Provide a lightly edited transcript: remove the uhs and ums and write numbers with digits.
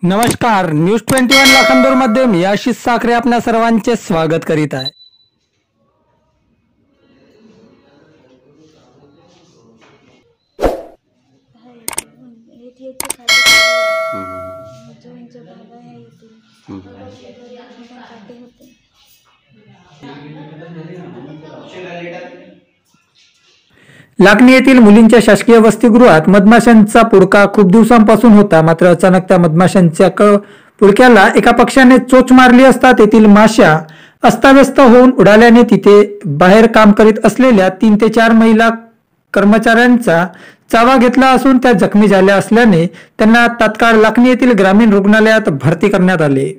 नमस्कार, न्यूज 21 लाखांदूरमध्ये मी आशिष साखरे आपल्या सर्वांचे स्वागत करीत आहे. लाखनी येथील मुलींच्या शासकीय वसतिगृहात मधमाशांचा पुडका खूप दिवसांपासून होता. मात्र अचानक त्या मधमाशांच्या पुडक्याला एका पक्षाने चोच मारली असता तेथील माश्या अस्ताव्यस्त होऊन उडाल्याने तिथे बाहेर काम करीत असलेल्या 3 ते 4 महिला कर्मचाऱ्यांचा चावा घेतला असून त्या जखमी झाल्या असल्याने त्यांना तात्काळ लाखनी येथील ग्रामीण रुग्णालयात भरती करण्यात आले.